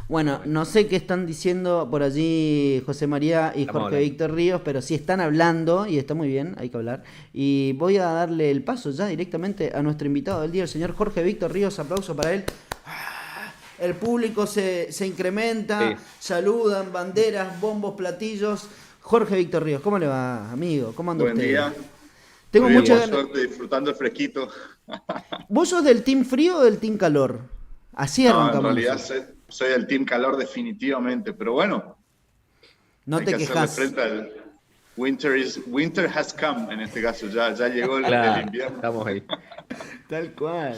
Bueno, Bueno, no sé qué están diciendo por allí José María y estamos Jorge hablando. Víctor Ríos, pero sí están hablando y está muy bien, hay que hablar. Y voy a darle el paso ya directamente a nuestro invitado del día, el señor Jorge Víctor Ríos. Aplauso para él. El público se incrementa, Sí, saludan, banderas, bombos, platillos. Jorge Víctor Ríos, ¿cómo le va, amigo? ¿Cómo anda Buen usted? día, Tengo muy bien, muchas por ganas. suerte, disfrutando el fresquito. ¿Vos sos del team frío o del team calor? Así No, en arrancamos realidad nosotros. soy del Team Calor definitivamente, pero bueno, No hay te que hacerle quejas. frente al winter has come en este caso, ya llegó el claro, invierno. estamos ahí. Tal cual.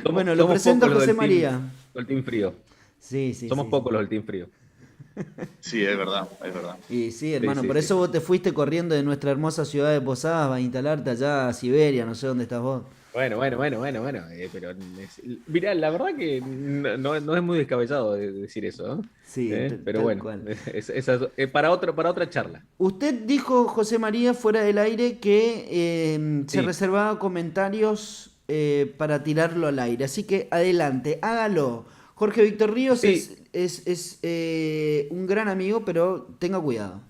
Somos, Bueno, lo somos presento a pocos los José María. del team frío. Sí, sí, Somos sí, sí. pocos los del team frío. Sí, es verdad, es verdad. Y sí, Sí, hermano, sí, por sí. eso vos te fuiste corriendo de nuestra hermosa ciudad de Posadas a instalarte allá a Siberia, no sé dónde estás vos. Bueno. Pero mirá, la verdad que no es muy descabellado decir eso, ¿no? Sí, Pero tal bueno, cual. para otra charla. Usted dijo, José María, fuera del aire, que se Sí, reservaba comentarios para tirarlo al aire. Así que adelante, hágalo. Jorge Víctor Ríos sí, es un gran amigo, pero tenga cuidado.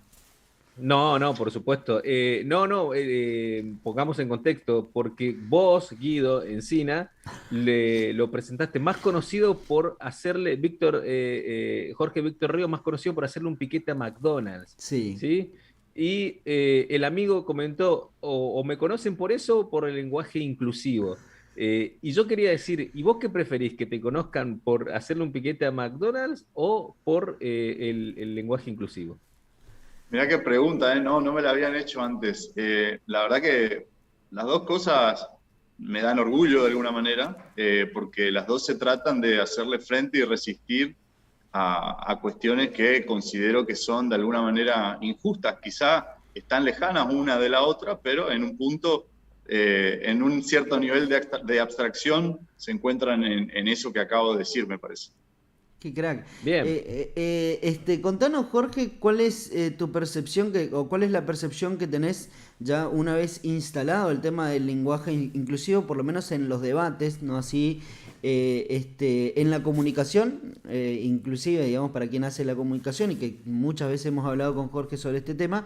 no, por supuesto. Pongamos en contexto, porque vos, Guido Encina, lo presentaste más conocido por hacerle, Jorge Víctor Río, más conocido por hacerle un piquete a McDonald's, Sí. ¿sí? Y el amigo comentó, o me conocen por eso o por el lenguaje inclusivo. Y yo quería decir, ¿y vos qué preferís? ¿Que te conozcan por hacerle un piquete a McDonald's o por el lenguaje inclusivo? Mirá qué pregunta, ¿eh? No me la habían hecho antes. La verdad que las dos cosas me dan orgullo de alguna manera, porque las dos se tratan de hacerle frente y resistir a cuestiones que considero que son de alguna manera injustas. Quizá están lejanas una de la otra, pero en un punto, en un cierto nivel de abstracción, se encuentran en eso que acabo de decir, me parece. Qué crack. Bien. Contanos, Jorge, cuál es tu percepción o cuál es la percepción que tenés ya una vez instalado el tema del lenguaje inclusivo, por lo menos en los debates, no así en la comunicación, inclusive, digamos, para quien hace la comunicación y que muchas veces hemos hablado con Jorge sobre este tema.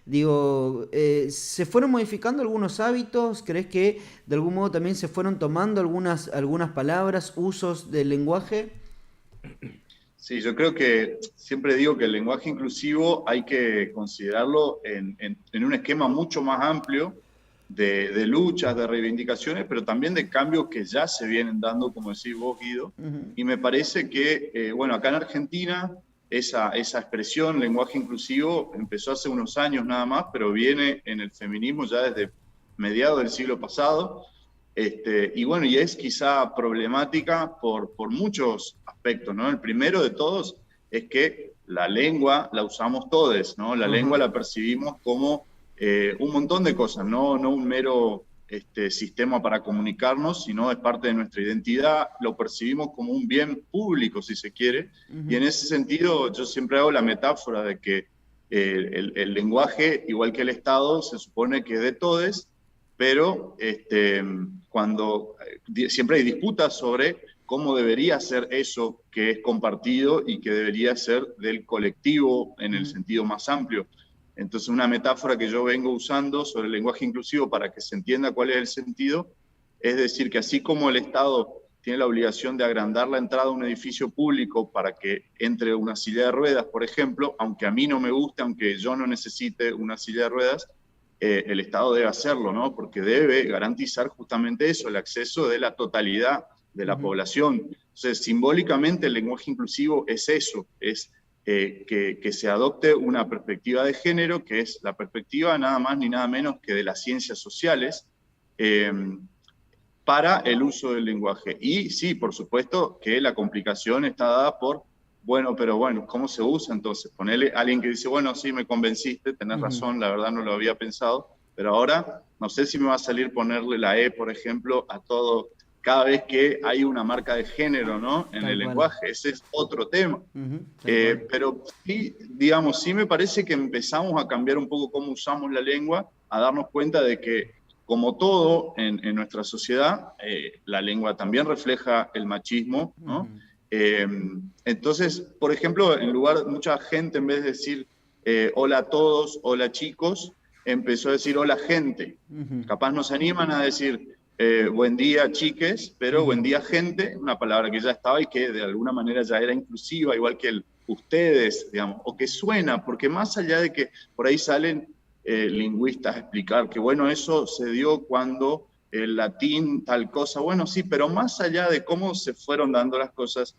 Digo, ¿se fueron modificando algunos hábitos? ¿Crees que de algún modo también se fueron tomando algunas palabras, usos del lenguaje? Sí, yo creo que siempre digo que el lenguaje inclusivo hay que considerarlo en un esquema mucho más amplio de luchas, de reivindicaciones, pero también de cambios que ya se vienen dando, como decís vos, Guido. Y me parece que, bueno, acá en Argentina esa expresión, lenguaje inclusivo, empezó hace unos años nada más, pero viene en el feminismo ya desde mediados del siglo pasado. Y bueno, y es quizá problemática por muchos aspectos, ¿no? El primero de todos es que la lengua la usamos todos, ¿no? La lengua Ajá. la percibimos como un montón de cosas, no un mero sistema para comunicarnos, sino es parte de nuestra identidad, lo percibimos como un bien público, si se quiere, y en ese sentido yo siempre hago la metáfora de que el lenguaje, igual que el Estado, se supone que es de todos, pero cuando siempre hay disputas sobre cómo debería ser eso que es compartido y que debería ser del colectivo en el sentido más amplio. Entonces, una metáfora que yo vengo usando sobre el lenguaje inclusivo para que se entienda cuál es el sentido, es decir, que así como el Estado tiene la obligación de agrandar la entrada a un edificio público para que entre una silla de ruedas, por ejemplo, aunque a mí no me guste, aunque yo no necesite una silla de ruedas, el Estado debe hacerlo, ¿no? Porque debe garantizar justamente eso, el acceso de la totalidad de la población. Entonces, simbólicamente el lenguaje inclusivo es eso, es que se adopte una perspectiva de género, que es la perspectiva nada más ni nada menos que de las ciencias sociales, eh, para el uso del lenguaje. Y sí, por supuesto que la complicación está dada por, bueno, pero bueno, ¿cómo se usa entonces? Ponerle a alguien que dice, bueno, sí, me convenciste, tenés razón, la verdad no lo había pensado, pero ahora no sé si me va a salir ponerle la E, por ejemplo, a todo, cada vez que hay una marca de género, ¿no? En el Tal cual. lenguaje, ese es otro tema. Tal cual. Pero sí, digamos, sí me parece que empezamos a cambiar un poco cómo usamos la lengua, a darnos cuenta de que, como todo en nuestra sociedad, la lengua también refleja el machismo, ¿no? Entonces, por ejemplo, en lugar, mucha gente en vez de decir hola a todos, hola chicos, empezó a decir hola gente. Capaz no se animan a decir buen día chiques, pero buen día gente, una palabra que ya estaba y que de alguna manera ya era inclusiva, igual que el ustedes, digamos, o que suena, porque más allá de que por ahí salen lingüistas a explicar que bueno, eso se dio cuando el latín tal cosa, bueno, sí, pero más allá de cómo se fueron dando las cosas,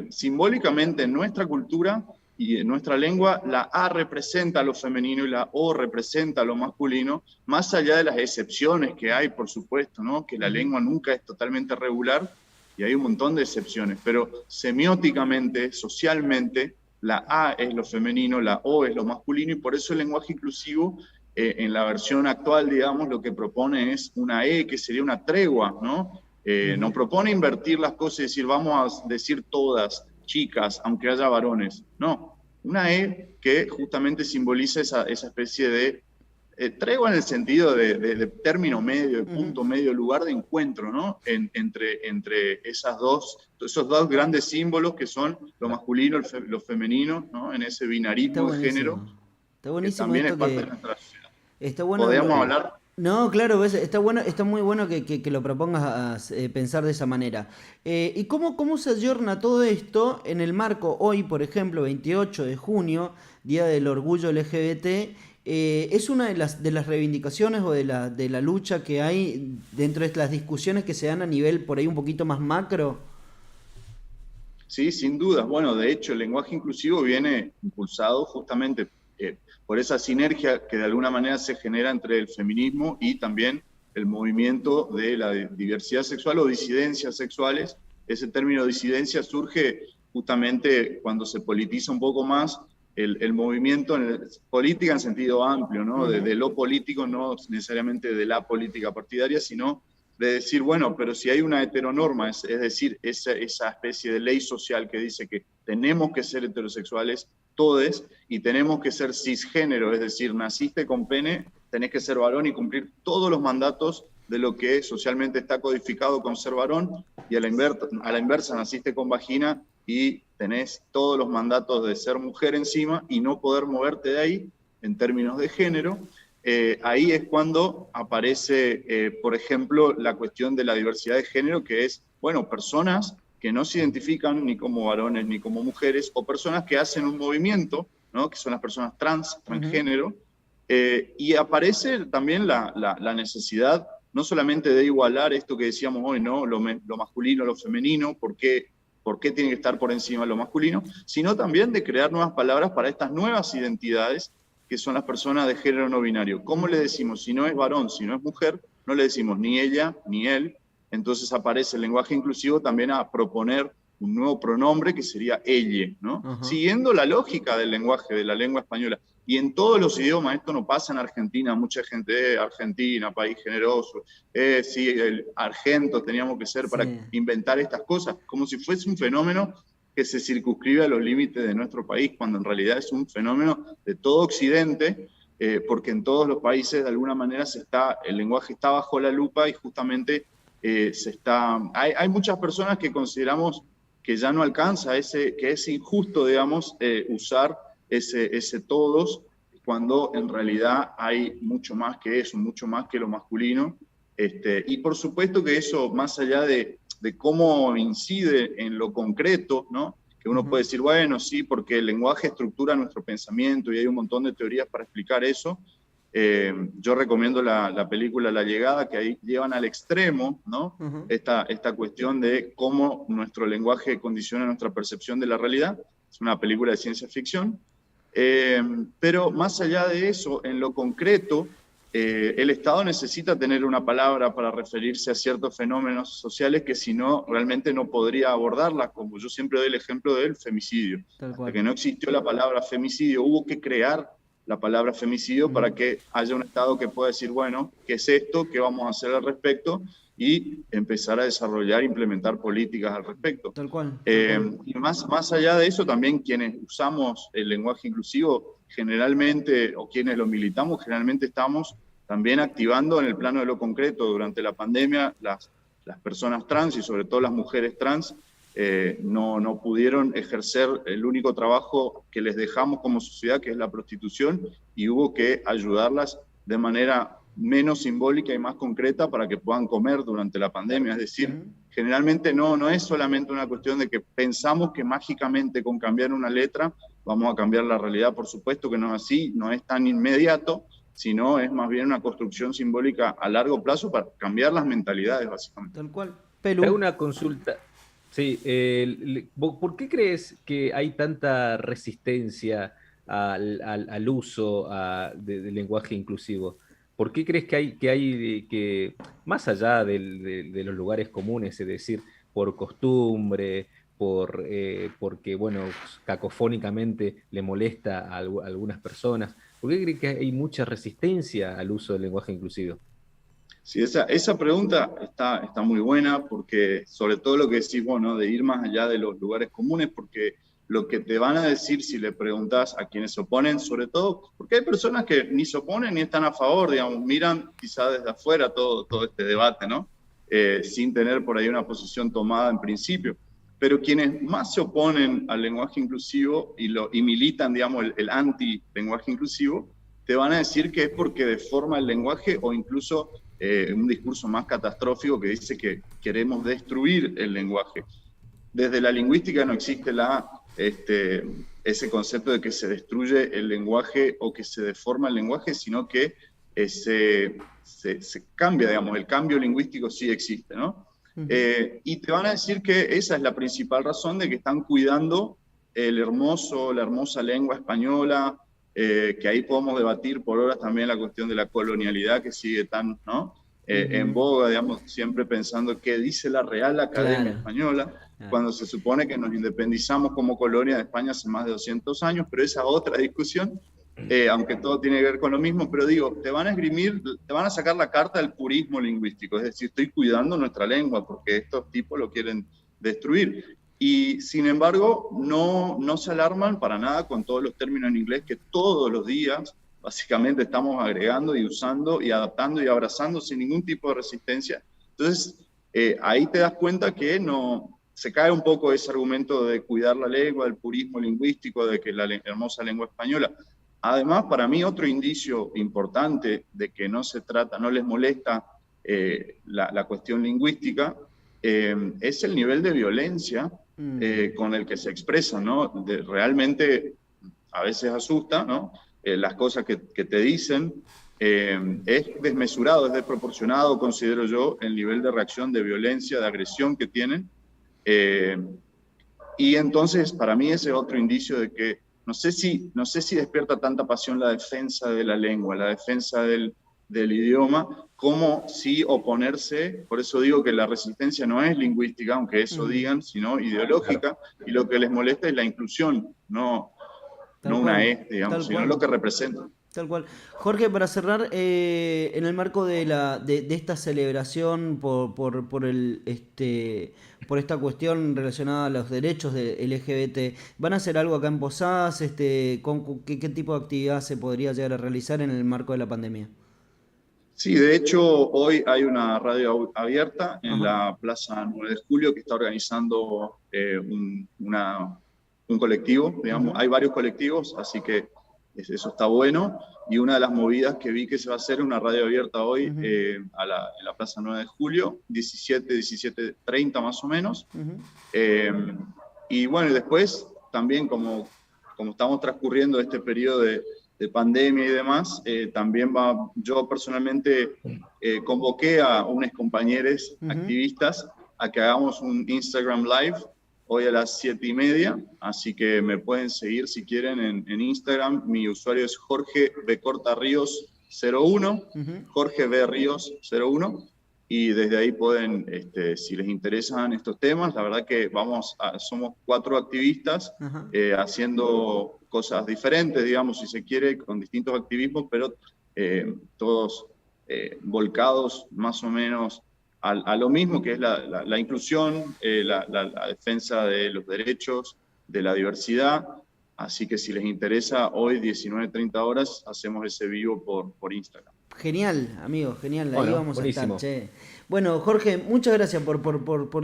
simbólicamente en nuestra cultura y en nuestra lengua, la A representa lo femenino y la O representa lo masculino, más allá de las excepciones que hay, por supuesto, ¿no? Que la lengua nunca es totalmente regular y hay un montón de excepciones, pero semióticamente, socialmente, la A es lo femenino, la O es lo masculino, y por eso el lenguaje inclusivo, en la versión actual, digamos, lo que propone es una E, que sería una tregua, ¿no? No propone invertir las cosas y decir, vamos a decir todas, chicas, aunque haya varones. No, una E que justamente simboliza esa especie de tregua en el sentido de término medio, de punto medio, lugar de encuentro, ¿no? Entre esos dos grandes símbolos que son lo masculino, lo femenino, ¿no? En ese binarismo de género, Está que buenísimo también es esto parte de que... nuestra sociedad. Está bueno. Podríamos hablar. No, claro, ves, está bueno, está muy bueno que lo propongas pensar de esa manera. ¿Y cómo se ayorna todo esto en el marco hoy, por ejemplo, 28 de junio, Día del Orgullo LGBT? Es una de las reivindicaciones o de la lucha que hay dentro de las discusiones que se dan a nivel por ahí un poquito más macro. Sí, sin duda. Bueno, de hecho, el lenguaje inclusivo viene impulsado justamente por esa sinergia que de alguna manera se genera entre el feminismo y también el movimiento de la diversidad sexual o disidencias sexuales. Ese término disidencia surge justamente cuando se politiza un poco más el movimiento, política en sentido amplio, ¿no? De lo político, no necesariamente de la política partidaria, sino de decir, bueno, pero si hay una heteronorma, es decir, esa especie de ley social que dice que tenemos que ser heterosexuales todes y tenemos que ser cisgénero, es decir, naciste con pene, tenés que ser varón y cumplir todos los mandatos de lo que socialmente está codificado con ser varón, y a la inversa naciste con vagina y tenés todos los mandatos de ser mujer encima y no poder moverte de ahí en términos de género. Ahí es cuando aparece, por ejemplo, la cuestión de la diversidad de género, que es, bueno, personas que no se identifican ni como varones ni como mujeres, o personas que hacen un movimiento, ¿no? Que son las personas transgénero, y aparece también la necesidad no solamente de igualar esto que decíamos hoy, ¿no? Lo masculino, lo femenino, ¿por qué tiene que estar por encima lo masculino? Sino también de crear nuevas palabras para estas nuevas identidades que son las personas de género no binario. ¿Cómo le decimos? Si no es varón, si no es mujer, no le decimos ni ella ni él. Entonces aparece el lenguaje inclusivo también a proponer un nuevo pronombre que sería elle, ¿no? Siguiendo la lógica del lenguaje, de la lengua española. Y en todos los idiomas, esto no pasa en Argentina, mucha gente, Argentina, país generoso, sí, el argento teníamos que ser para inventar estas cosas, como si fuese un fenómeno que se circunscribe a los límites de nuestro país, cuando en realidad es un fenómeno de todo Occidente, porque en todos los países de alguna manera el lenguaje está bajo la lupa y justamente hay muchas personas que consideramos que ya no alcanza, que es injusto, digamos, usar ese todos, cuando en realidad hay mucho más que eso, mucho más que lo masculino. Y por supuesto que eso, más allá de cómo incide en lo concreto, ¿no? Que uno puede decir, bueno, sí, porque el lenguaje estructura nuestro pensamiento y hay un montón de teorías para explicar eso. Yo recomiendo la película La Llegada, que ahí llevan al extremo, ¿no? Esta cuestión de cómo nuestro lenguaje condiciona nuestra percepción de la realidad. Es una película de ciencia ficción. Pero más allá de eso, en lo concreto, el Estado necesita tener una palabra para referirse a ciertos fenómenos sociales que si no, realmente no podría abordarlas, como yo siempre doy el ejemplo del femicidio. Hasta que no existió la palabra femicidio, hubo que crear la palabra femicidio para que haya un Estado que pueda decir, bueno, ¿qué es esto? ¿Qué vamos a hacer al respecto? Y empezar a desarrollar, implementar políticas al respecto. Tal cual. Y más allá de eso, también quienes usamos el lenguaje inclusivo, generalmente, o quienes lo militamos, generalmente estamos también activando en el plano de lo concreto. Durante la pandemia, las personas trans y sobre todo las mujeres trans no pudieron ejercer el único trabajo que les dejamos como sociedad, que es la prostitución, y hubo que ayudarlas de manera menos simbólica y más concreta para que puedan comer durante la pandemia. Es decir, generalmente no es solamente una cuestión de que pensamos que mágicamente con cambiar una letra vamos a cambiar la realidad. Por supuesto que no es así, no es tan inmediato, sino es más bien una construcción simbólica a largo plazo para cambiar las mentalidades, básicamente. Tal cual. Te hago una consulta. Sí, ¿por qué crees que hay tanta resistencia al uso del lenguaje inclusivo? ¿Por qué crees que más allá de los lugares comunes, es decir, por costumbre, porque, bueno, cacofónicamente le molesta a algunas personas, ¿por qué crees que hay mucha resistencia al uso del lenguaje inclusivo? Sí, esa pregunta está muy buena, porque sobre todo lo que decís vos, ¿no? De ir más allá de los lugares comunes, porque lo que te van a decir si le preguntás a quienes se oponen, sobre todo, porque hay personas que ni se oponen ni están a favor, digamos, miran quizá desde afuera todo este debate, ¿no? Sin tener por ahí una posición tomada en principio. Pero quienes más se oponen al lenguaje inclusivo y militan, digamos, el anti-lenguaje inclusivo, te van a decir que es porque deforma el lenguaje, o incluso un discurso más catastrófico que dice que queremos destruir el lenguaje. Desde la lingüística no existe ese concepto de que se destruye el lenguaje o que se deforma el lenguaje, sino que se cambia, digamos, el cambio lingüístico sí existe, ¿no? Y te van a decir que esa es la principal razón de que están cuidando la hermosa lengua española, que ahí podemos debatir por horas también la cuestión de la colonialidad que sigue tan, ¿no? En boga, digamos, siempre pensando qué dice la Real Academia Española, cuando se supone que nos independizamos como colonia de España hace más de 200 años, pero esa otra discusión, aunque todo tiene que ver con lo mismo, pero digo, te van a sacar la carta del purismo lingüístico, es decir, estoy cuidando nuestra lengua porque estos tipos lo quieren destruir. Y sin embargo, no se alarman para nada con todos los términos en inglés que todos los días básicamente estamos agregando y usando y adaptando y abrazando sin ningún tipo de resistencia. Entonces, ahí te das cuenta que se cae un poco ese argumento de cuidar la lengua, del purismo lingüístico, de que la hermosa lengua española. Además, para mí, otro indicio importante de que no les molesta la cuestión lingüística, es el nivel de violencia con el que se expresa, ¿no? Realmente a veces asusta, ¿no? Las cosas que te dicen, es desmesurado, es desproporcionado, considero yo, el nivel de reacción, de violencia, de agresión que tienen. Y entonces, para mí ese es otro indicio de que no sé si despierta tanta pasión la defensa de la lengua, la defensa del idioma, como si oponerse. Por eso digo que la resistencia no es lingüística, aunque eso digan, sino ideológica, y lo que les molesta es la inclusión, no una digamos, sino lo que representa. Tal cual. Jorge, para cerrar, en el marco de esta celebración por esta cuestión relacionada a los derechos de LGBT, ¿van a hacer algo acá en Posadas? ¿Qué tipo de actividad se podría llegar a realizar en el marco de la pandemia? Sí, de hecho, hoy hay una radio abierta en la Plaza 9 de Julio que está organizando un colectivo, digamos. Hay varios colectivos, así que eso está bueno. Y una de las movidas que vi que se va a hacer es una radio abierta hoy en la Plaza 9 de Julio, 17:30 más o menos. Y bueno, y después también como estamos transcurriendo este periodo de pandemia y demás, también yo personalmente convoqué a unos compañeros activistas a que hagamos un Instagram Live hoy a las 7:30, así que me pueden seguir si quieren en Instagram. Mi usuario es Jorge B. Corta Ríos 01, Jorge B. Ríos 01, y desde ahí pueden, si les interesan estos temas, la verdad que somos 4 activistas haciendo cosas diferentes, digamos, si se quiere, con distintos activismos, pero todos volcados más o menos a lo mismo, que es la inclusión, la defensa de los derechos, de la diversidad. Así que si les interesa, hoy 19:30 horas hacemos ese vivo por Instagram. Genial, amigo, genial. Ahí vamos a estar, che. Bueno, Jorge, muchas gracias por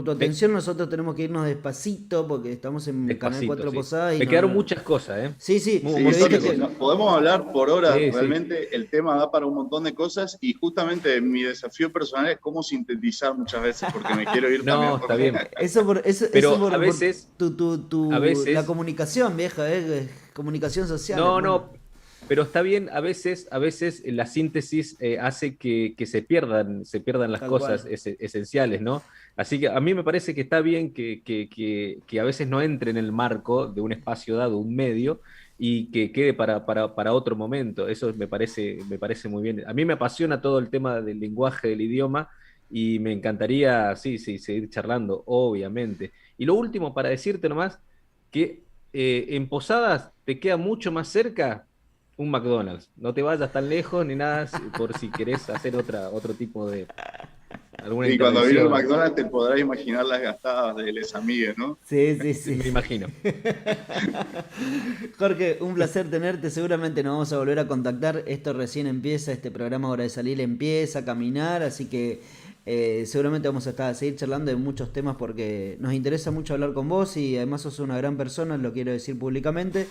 tu atención. Nosotros tenemos que irnos despacito porque estamos en Canal Despacito, 4 sí. Posadas y Me quedaron muchas cosas, ¿eh? Sí, sí, Muy, Sí, muy pero Jorge, viste cosas. que... podemos hablar por horas, Sí, sí. realmente el tema da para un montón de cosas y justamente mi desafío personal es cómo sintetizar muchas veces, porque me quiero ir también No, por... está bien. Eso Pero por, a por veces, a la veces, comunicación, vieja, comunicación social, no, hermano. no, pero está bien, a veces la síntesis hace que se pierdan las Tal cosas cual. esenciales, ¿no? Así que a mí me parece que está bien que a veces no entre en el marco de un espacio dado, un medio, y que quede para otro momento. Eso me parece muy bien. A mí me apasiona todo el tema del lenguaje, del idioma, y me encantaría, sí, sí, seguir charlando, obviamente. Y lo último, para decirte nomás, que en Posadas te queda mucho más cerca un McDonald's. No te vayas tan lejos ni nada por si querés hacer otro tipo de alguna Y cuando viene el intervención. McDonald's te podrás imaginar las gastadas de Les Amigues, ¿no? Sí, sí, sí. Me imagino. Jorge, un placer tenerte. Seguramente nos vamos a volver a contactar. Esto recién empieza, este programa Hora de Salir empieza a caminar, así que seguramente vamos a seguir charlando de muchos temas porque nos interesa mucho hablar con vos y además sos una gran persona, lo quiero decir públicamente.